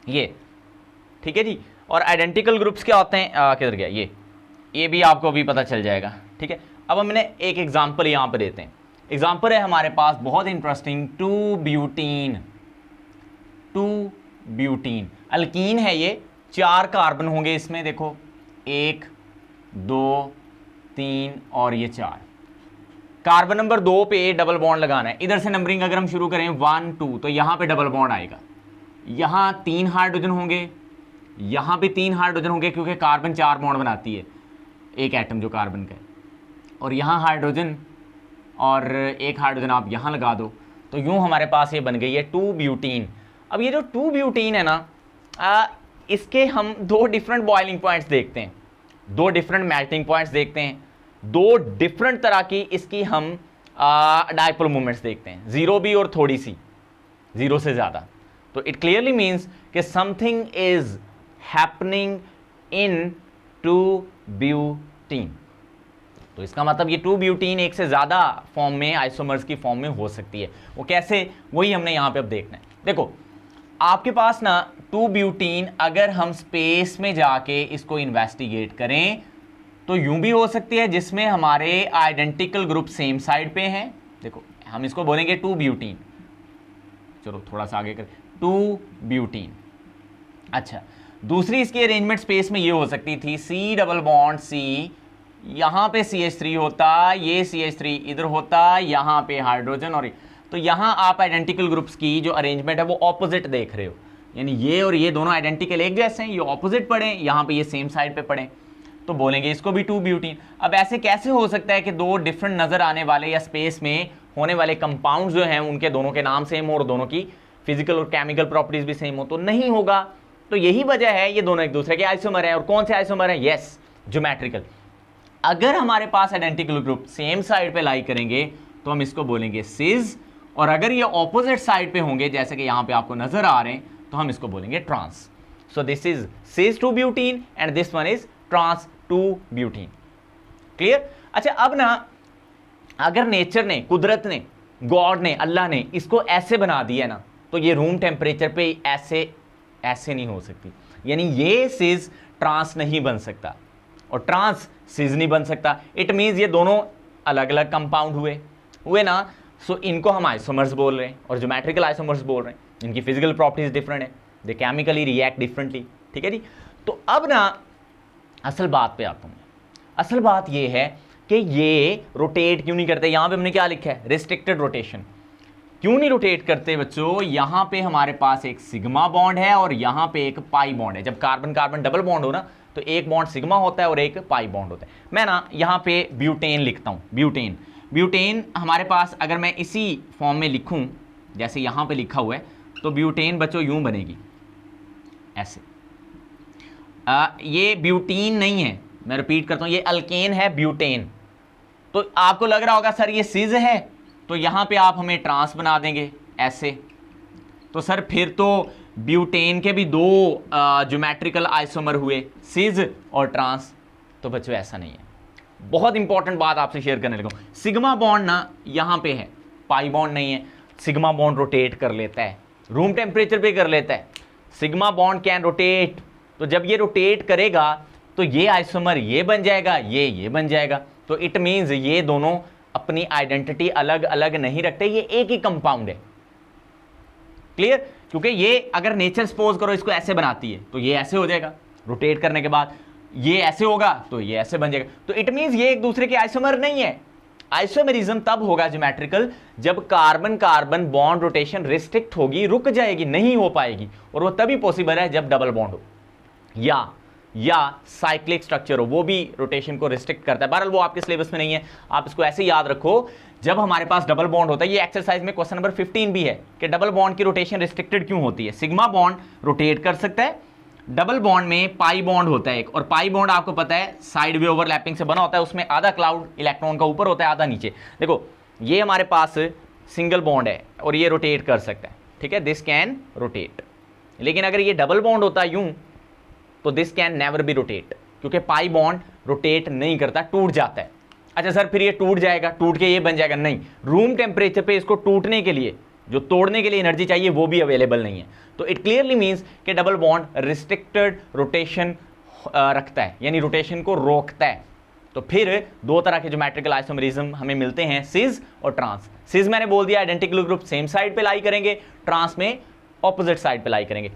ये ठीक है जी। और आइडेंटिकल ग्रुप्स क्या होते हैं, किधर गया ये भी आपको अभी पता चल जाएगा, ठीक है। अब हमने एक एग्जांपल यहाँ पे देते हैं। एग्जांपल है हमारे पास बहुत इंटरेस्टिंग, 2 ब्यूटीन। अल्कीन है ये, 4 कार्बन होंगे इसमें, देखो 1 2 3 और ये 4। कार्बन नंबर 2 पे डबल बॉन्ड लगाना है। इधर से नंबरिंग अगर हम शुरू करें 1 2 तो यहां पे डबल बॉन्ड आएगा, यहां 3 हाइड्रोजन होंगे, यहां पे 3 हाइड्रोजन होंगे क्योंकि कार्बन 4 बॉन्ड बनाती है एक एटम जो कार्बन का है, और यहां हाइड्रोजन और 1 हाइड्रोजन आप यहां लगा दो, तो यूं हमारे पास ये बन गई है 2 ब्यूटीन। अब ये जो 2 ब्यूटीन है ना, इसके हम 2 डिफरेंट बॉइलिंग पॉइंट्स देखते हैं, 2 डिफरेंट मेल्टिंग पॉइंट्स देखते हैं, 2 डिफरेंट तरह की इसकी हम डायपोल मूवमेंट्स देखते हैं, 0 भी और थोड़ी सी 0 से ज़्यादा। तो इट क्लियरली मीन्स कि something is happening in 2 butene. तो इसका मतलब ये 2 ब्यूटीन एक से ज़्यादा फॉर्म में, आइसोमर्स की फॉर्म में हो सकती है। वो कैसे, वही हमने यहाँ पे अब देखना है। देखो आपके पास ना 2 ब्यूटीन अगर हम स्पेस में जाके इसको इन्वेस्टिगेट करें तो यूं भी हो सकती है जिसमें हमारे आइडेंटिकल ग्रुप सेम साइड पे हैं। देखो हम इसको बोलेंगे 2 ब्यूटीन, चलो थोड़ा सा आगे करें, 2 ब्यूटीन। अच्छा, दूसरी इसकी अरेंजमेंट स्पेस में ये हो सकती थी C डबल बॉन्ड C, यहाँ पे CH3 होता, ये CH3 इधर होता, यहाँ पे हाइड्रोजन, और तो यहाँ आप आइडेंटिकल ग्रुप्स की जो अरेंजमेंट है वो ऑपोजिट देख रहे हो, यानी ये और ये दोनों आइडेंटिकल एक जैसे हैं, ये ऑपोजिट पड़े, यहाँ पे ये सेम साइड पे पड़े, तो बोलेंगे इसको भी 2 ब्यूटीन। अब ऐसे कैसे हो सकता है कि 2 डिफरेंट नज़र आने वाले या स्पेस में होने वाले कंपाउंड जो हैं उनके दोनों के नाम सेम हो और दोनों की फिजिकल और केमिकल प्रॉपर्टीज भी सेम हो? तो नहीं होगा। तो यही वजह है ये दोनों एक दूसरे के आइसोमर हैं। और कौन से आइसोमर हैं? Yes, geometrical. अगर हमारे पास आइडेंटिकल ग्रुप सेम साइड पे लाई करेंगे तो हम इसको बोलेंगे सिज, और अगर ये ऑपोजिट साइड पे होंगे जैसे कि यहां पे आपको नजर आ रहे हैं तो हम इसको बोलेंगे trans. So this is cis 2 butene and this one is trans 2 butene. Clear? अच्छा, अब ना अगर नेचर ने, कुदरत ने, गॉड ने, अल्लाह ने इसको ऐसे बना दिया ना, तो ये रूम टेम्परेचर पे ऐसे नहीं हो सकती, यानी ये सिज ट्रांस नहीं बन सकता और ट्रांस सिज नहीं बन सकता। इट मीन्स ये दोनों अलग अलग कंपाउंड हुए ना, सो इनको हम आइसोमर्स बोल रहे हैं और ज्योमेट्रिकल आइसोमर्स बोल रहे हैं। इनकी फिजिकल प्रॉपर्टीज डिफरेंट है, दे केमिकली रिएक्ट डिफरेंटली। ठीक है जी। तो अब ना असल बात पे आता हूं। असल बात ये है कि ये रोटेट क्यों नहीं करते। यहां पे हमने क्या लिखा है? Restricted rotation. क्यों नहीं रोटेट करते बच्चों? यहां पे हमारे पास एक सिग्मा बॉन्ड है और यहां पे एक पाई बॉन्ड है। जब कार्बन कार्बन डबल बॉन्ड हो ना तो एक बॉन्ड सिग्मा होता है और एक पाई बॉन्ड होता है। मैं ना यहां पे ब्यूटेन लिखता हूं। ब्यूटेन हमारे पास अगर मैं इसी फॉर्म में लिखूं जैसे यहां पे लिखा हुआ है तो ब्यूटेन बच्चों यूं बनेगी ऐसे। ये ब्यूटीन नहीं है, मैं रिपीट करता हूं, ये अल्केन है, ब्यूटेन। तो आपको लग रहा होगा सर ये सिज है, तो यहां पे आप हमें ट्रांस बना देंगे ऐसे। तो सर फिर तो ब्यूटेन के भी 2 ज्योमेट्रिकल आइसोमर हुए, सिज और ट्रांस। तो बच्चों ऐसा नहीं है। बहुत इंपॉर्टेंट बात आपसे शेयर करने लगा हूं। सिग्मा बॉन्ड ना यहां पे है, पाई बॉन्ड नहीं है। सिग्मा बॉन्ड रोटेट कर लेता है, रूम टेम्परेचर पे कर लेता है। Sigma bond can rotate. तो जब ये रोटेट करेगा तो ये आइसोमर ये बन जाएगा, ये बन जाएगा। तो इट मीन्स ये दोनों अपनी आइडेंटिटी अलग अलग नहीं रखते, ये एक ही कंपाउंड है। क्लियर? क्योंकि ये अगर नेचर सपोज करो इसको ऐसे बनाती है तो ये ऐसे हो जाएगा, रोटेट करने के बाद ये ऐसे होगा तो ये ऐसे बन जाएगा। तो इट मीन्स ये एक दूसरे के आइसोमर नहीं है। आइसोमेरिज्म तब होगा ज्योमेट्रिकल जब carbon carbon bond rotation restrict होगी, रुक जाएगी, नहीं हो पाएगी, और वो तभी पॉसिबल है जब डबल बॉन्ड हो या साइक्लिक स्ट्रक्चर हो, वो भी रोटेशन को रिस्ट्रिक्ट करता है। बहरहाल वो आपके सिलेबस में नहीं है, आप इसको ऐसे याद रखो। जब हमारे पास डबल बॉन्ड होता है, ये एक्सरसाइज में क्वेश्चन नंबर 15 भी है कि डबल बॉन्ड की रोटेशन रिस्ट्रिक्टेड क्यों होती है। सिग्मा बॉन्ड रोटेट कर सकता है, डबल बॉन्ड में पाई बॉन्ड होता है एक, और पाई बॉन्ड आपको पता है साइड वे ओवरलैपिंग से बना होता है, उसमें आधा क्लाउड इलेक्ट्रॉन का ऊपर होता है आधा नीचे। देखो ये हमारे पास सिंगल बॉन्ड है और ये रोटेट कर सकता है, ठीक है, दिस कैन रोटेट। लेकिन अगर ये डबल बॉन्ड होता है यूं तो this can never be rotate, क्योंकि पाई बॉन्ड रोटेट नहीं करता, टूट जाता है। अच्छा सर फिर ये टूट जाएगा, टूट के ये बन जाएगा? नहीं, रूम टेम्परेचर पे इसको टूटने के लिए जो तोड़ने के लिए एनर्जी चाहिए वो भी अवेलेबल नहीं है। तो इट क्लियरली मीन्स कि डबल बॉन्ड रिस्ट्रिक्टेड रोटेशन रखता है, यानी रोटेशन को रोकता है। तो फिर 2 तरह के ज्योमेट्रिकल आइसोमेरिज्म हमें मिलते हैं, सिज और ट्रांस। सिज मैंने बोल दिया आइडेंटिकल ग्रुप सेम साइड पे लाई करेंगे, ट्रांस में ऑपोजिट साइड पे लाई करेंगे।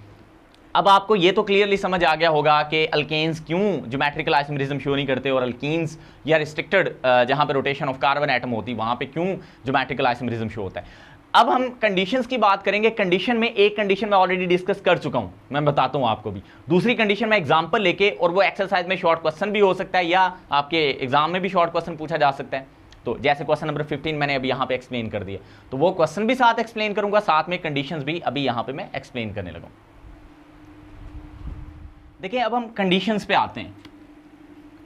अब आपको ये तो क्लियरली समझ आ गया होगा कि अल्केन्स क्यों ज्योमेट्रिकल आइसोमेरिज्म शो नहीं करते और अल्कीन्स या रिस्ट्रिक्टेड जहां पे रोटेशन ऑफ कार्बन एटम होती है वहां पे क्यों ज्योमेट्रिकल आइसोमेरिज्म शो होता है। अब हम कंडीशंस की बात करेंगे। कंडीशन में एक कंडीशन मैं ऑलरेडी डिस्कस कर चुका हूं, मैं बताता हूं आपको भी। दूसरी कंडीशन में एग्जांपल लेके, और वो एक्सरसाइज में शॉर्ट क्वेश्चन भी हो सकता है या आपके एग्जाम में भी शॉर्ट क्वेश्चन पूछा जा सकता है। तो जैसे क्वेश्चन नंबर 15 मैंने अभी यहां पे एक्सप्लेन कर दिया, तो वो क्वेश्चन भी साथ एक्सप्लेन करूंगा, साथ में कंडीशंस भी अभी यहां पे मैं एक्सप्लेन करने लगा। देखिए अब हम कंडीशंस पे आते हैं।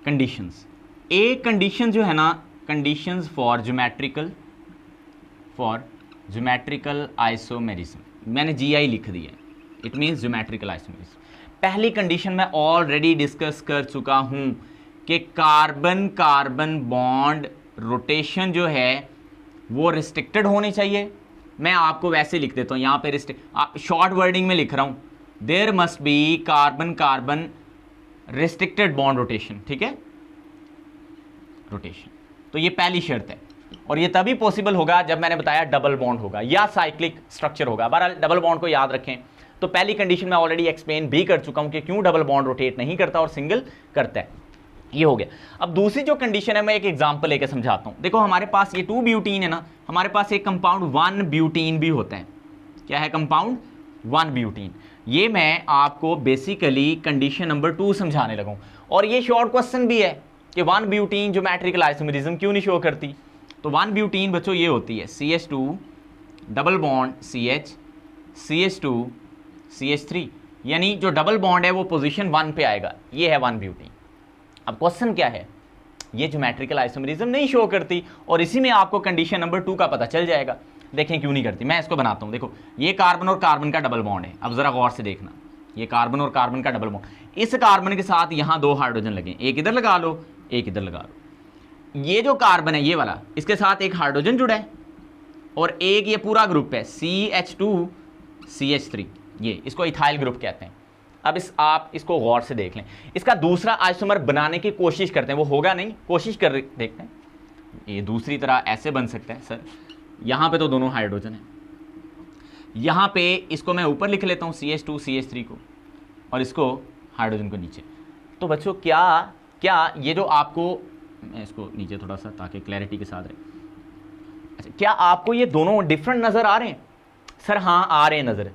कंडीशंस, एक कंडीशन जो है ना, कंडीशंस फॉर ज्योमेट्रिकल आइसोमेरिज्म, मैंने GI लिख दिया, इट मींस ज्योमेट्रिकल आइसोमेरिज्म। पहली कंडीशन मैं ऑलरेडी डिस्कस कर चुका हूं कि कार्बन कार्बन बॉन्ड रोटेशन जो है वो रिस्ट्रिक्टेड होनी चाहिए। मैं आपको वैसे लिख देता हूं, यहां पे शॉर्ट वर्डिंग में लिख रहा हूं, there must be carbon carbon restricted bond rotation, ठीक है, रोटेशन। तो ये पहली शर्त है, और ये तभी पॉसिबल होगा जब मैंने बताया डबल बॉन्ड होगा या साइक्लिक स्ट्रक्चर होगा। बहरहाल डबल बॉन्ड को याद रखें। तो पहली कंडीशन मैं ऑलरेडी एक्सप्लेन भी कर चुका हूं कि क्यों डबल बॉन्ड रोटेट नहीं करता और सिंगल करता है, ये हो गया। अब दूसरी जो कंडीशन है मैं एक एग्जांपल लेकर समझाता हूं। देखो हमारे पास ये 2 ब्यूटीन है ना, हमारे पास एक कंपाउंड 1 ब्यूटीन भी होता है। क्या है कंपाउंड 1 ब्यूटीन? ये मैं आपको बेसिकली कंडीशन नंबर 2 समझाने लगा हूं, और ये शॉर्ट क्वेश्चन भी है कि 1 ब्यूटीन ज्योमेट्रिकल आइसोमेरिज्म क्यों नहीं शो करती। तो 1 ब्यूटीन बच्चों ये होती है CH2 double bond CH CH2 CH3, यानी जो डबल बॉन्ड है वो पोजीशन 1 पे आएगा, ये है 1 ब्यूटीन। अब क्वेश्चन क्या है, ये ज्योमेट्रिकल आइसोमेरिज्म नहीं शो करती, और इसी में आपको कंडीशन नंबर 2 का पता चल जाएगा। देखें क्यों नहीं करती, मैं इसको बनाता हूं। देखो ये कार्बन और कार्बन का डबल बॉन्ड है, अब जरा गौर से देखना, ये कार्बन और कार्बन का डबल बॉन्ड, इस कार्बन के साथ यहां 2 हाइड्रोजन लगे, एक इधर लगा लो एक इधर लगा लो। ये जो कार्बन है ये वाला, इसके साथ एक हाइड्रोजन जुड़ा है, और एक ये पूरा ग्रुप है CH2 CH3, ये इसको इथाइल ग्रुप कहते हैं। अब आप इसको गौर से देख लें, इसका दूसरा आइसोमर बनाने की कोशिश करते हैं, वो होगा नहीं, कोशिश कर देखते हैं। ये दूसरी तरह ऐसे बन सकता है सर, यहां पे तो दोनों हाइड्रोजन है, यहां पे इसको मैं ऊपर लिख लेता हूं CH2 CH3 को, और इसको हाइड्रोजन को नीचे। तो बच्चों क्या ये जो आपको, मैं इसको नीचे थोड़ा सा ताकि क्लैरिटी के साथ रहे। अच्छा, क्या आपको ये दोनों डिफरेंट नजर आ रहे हैं? सर हाँ आ रहे हैं नजर।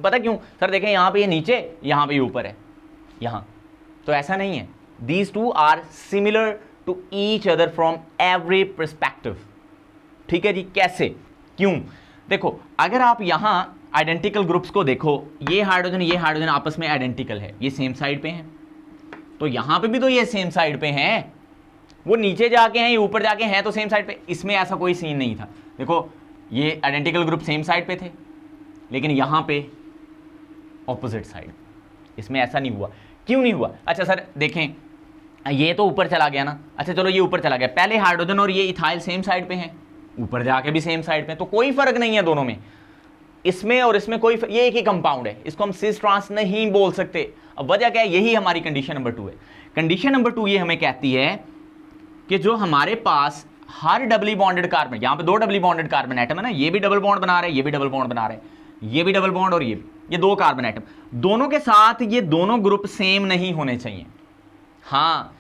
पता क्यों सर? देखें यहाँ पे ये नीचे, यहाँ पे ये ऊपर है, यहाँ तो ऐसा नहीं है। These two are similar to each other from every perspective, ठीक है जी। कैसे, क्यों? देखो अगर आप यहाँ आइडेंटिकल ग्रुप्स को देखो, ये हाइड्रोजन आपस में आइडेंटिकल है, ये सेम साइड पे हैं, तो यहाँ पे भी तो ये सेम साइड पे हैं, वो नीचे जाके हैं ये ऊपर जाके हैं, तो सेम साइड पे। इसमें ऐसा कोई सीन नहीं था। देखो ये आइडेंटिकल ग्रुप सेम साइड पे थे, लेकिन यहाँ पे ऑपोजिट साइड, इसमें ऐसा नहीं हुआ। क्यों नहीं हुआ? अच्छा सर देखें, ये तो ऊपर चला गया ना, अच्छा चलो ये ऊपर चला गया, पहले हाइड्रोजन और ये इथाइल सेम साइड पे हैं, ऊपर जाके भी सेम साइड पे, तो कोई फर्क नहीं है दोनों में, इसमें और इसमें कोई ये एक ही कंपाउंड है, इसको हम सिस ट्रांस नहीं बोल सकते। अब वजह क्या है? यही हमारी कंडीशन नंबर 2 है। कंडीशन नंबर 2 ये हमें कहती है कि जो हमारे पास हर डबली बॉन्डेड कार्बन, यहां पे 2 डबली बॉन्डेड कार्बन एटम है ना, ये भी डबल बॉन्ड बना रहे हैं, ये भी डबल बॉन्ड बना रहे हैं, ये भी डबल बॉन्ड और ये भी, ये 2 कार्बन एटम, दोनों के साथ ये दोनों ग्रुप सेम नहीं होने चाहिए। हाँ,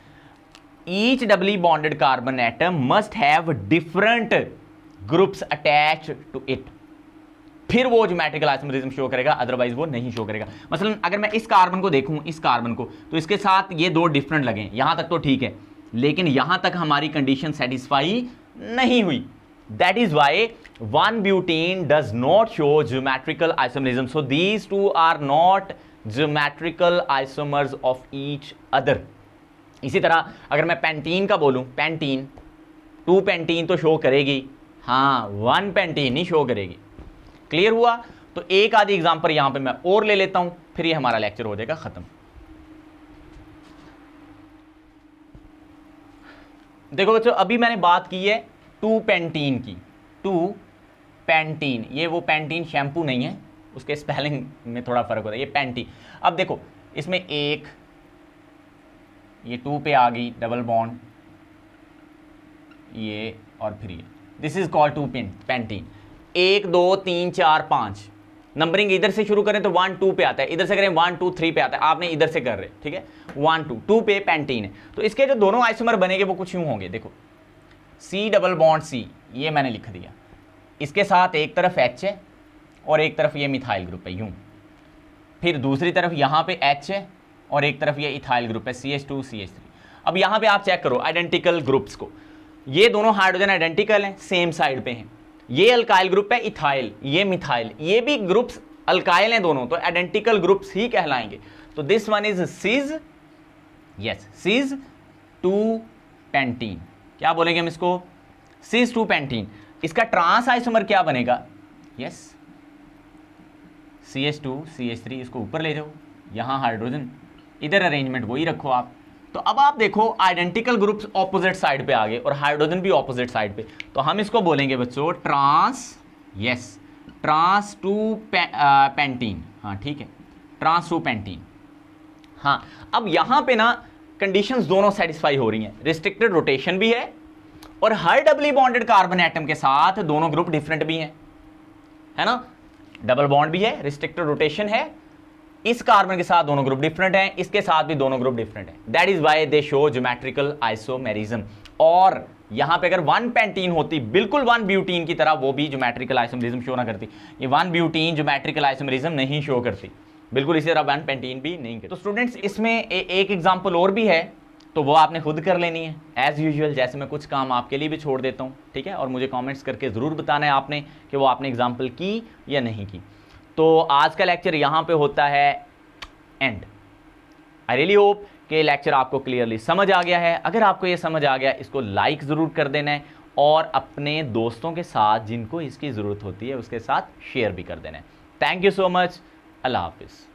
each doubly bonded carbon atom must have different groups attach to it, फिर वो ज्योमेट्रिकल आइसोमेरिज्म शो करेगा, अदरवाइज वो नहीं शो करेगा। मसलन अगर मैं इस कार्बन को देखूं, इस कार्बन को, तो इसके साथ ये 2 डिफरेंट लगे, यहां तक तो ठीक है, लेकिन यहां तक हमारी कंडीशन सेटिस्फाई नहीं हुई। That is why 1 butene does not show geometrical isomerism, so these 2 are not geometrical isomers of each other. इसी तरह अगर मैं पेंटीन का बोलूं, पेंटीन 2 पेंटीन तो शो करेगी, हाँ 1 पेंटीन नहीं शो करेगी। क्लियर हुआ? तो एक आधी एग्जांपल यहां पे मैं और ले लेता हूं, फिर ये हमारा लेक्चर हो जाएगा खत्म। देखो बच्चों, अभी मैंने बात की है 2 पेंटीन की, 2 पेंटीन, ये वो पेंटीन शैम्पू नहीं है, उसके स्पेलिंग में थोड़ा फर्क होता है, ये पेंटीन। अब देखो इसमें एक, ये 2 पे आ गई डबल बॉन्ड, ये और फिर ये, this is called 2 pentene. 1 2 3 4 5, numbering इधर से शुरू करें तो 1 2 पे आता है, इधर से करें 1 2 3 पे आता है, आपने इधर से कर रहे, ठीक है, 1 2 2 पे पेंटीन है। तो इसके जो दोनों आइसोमर बनेंगे वो कुछ यूं होंगे, देखो C डबल बॉन्ड C, ये मैंने लिख दिया, इसके साथ एक तरफ H है और एक तरफ ये मिथाइल ग्रुप है यूं, फिर दूसरी तरफ यहाँ पे H है और एक तरफ ये इथाइल ग्रुप है CH2 CH3। अब यहाँ पे आप चेक करो आइडेंटिकल ग्रुप्स को, ये दोनों हाइड्रोजन आइडेंटिकल हैं, सेम साइड पे हैं, ये अल्काइल ग्रुप है इथाइल, ये मिथाइल, ये भी ग्रुप्स अल्काइल हैं दोनों, तो आइडेंटिकल ग्रुप्स ही कहलाएंगे। तो दिस वन इज सिज, यस सिज 2 पेंटीन, क्या बोलेंगे हम इसको, सिज 2 पेंटीन। इसका ट्रांस आइसोमर क्या बनेगा, यस CH2 CH3, इसको ऊपर ले जाओ, यहाँ हाइड्रोजन, इधर अरेंजमेंट वही रखो आप। तो अब आप देखो आइडेंटिकल ग्रुप्स ऑपोजिट साइड पे आ गए और हाइड्रोजन भी ऑपोजिट साइड पे, तो हम इसको बोलेंगे बच्चों ट्रांस, यस ट्रांस 2 पेंटीन, हाँ ठीक है, ट्रांस 2 पेंटीन। हाँ अब यहाँ पे ना कंडीशंस दोनों सेटिस्फाई हो रही हैं, रिस्ट्रिक्टेड रोटेशन भी है और हर डबली बॉन्डेड कार्बन एटम के साथ दोनों ग्रुप डिफरेंट भी हैं, है ना, डबल बॉन्ड भी है, रिस्ट्रिक्टेड रोटेशन है, इस कार्बन के साथ दोनों ग्रुप डिफरेंट हैं, इसके साथ भी दोनों ग्रुप डिफरेंट हैं, that is why they show geometrical isomerism. और यहां पे अगर 1 पेंटीन होती बिल्कुल 1 ब्यूटीन की तरह, वो भी ज्योमेट्रिकल आइसोमेरिज्म शो ना करती, ये 1 ब्यूटीन ज्योमेट्रिकल आइसोमेरिज्म नहीं शो करती, बिल्कुल इसी तरह 1 पेंटीन भी नहीं करती। तो स्टूडेंट्स इसमें एक एग्जाम्पल और भी है, तो वो आपने खुद कर लेनी है एज यूजुअल, जैसे मैं कुछ काम आपके लिए भी छोड़ देता हूँ, ठीक है, और मुझे कमेंट्स करके ज़रूर बताना है आपने कि वो आपने एग्जाम्पल की या नहीं की। तो आज का लेक्चर यहाँ पे होता है एंड। आई रियली होप कि लेक्चर आपको क्लियरली समझ आ गया है। अगर आपको ये समझ आ गया, इसको लाइक ज़रूर कर देना है और अपने दोस्तों के साथ जिनको इसकी ज़रूरत होती है उसके साथ शेयर भी कर देना है। थैंक यू सो मच, अल्लाह हाफिज़।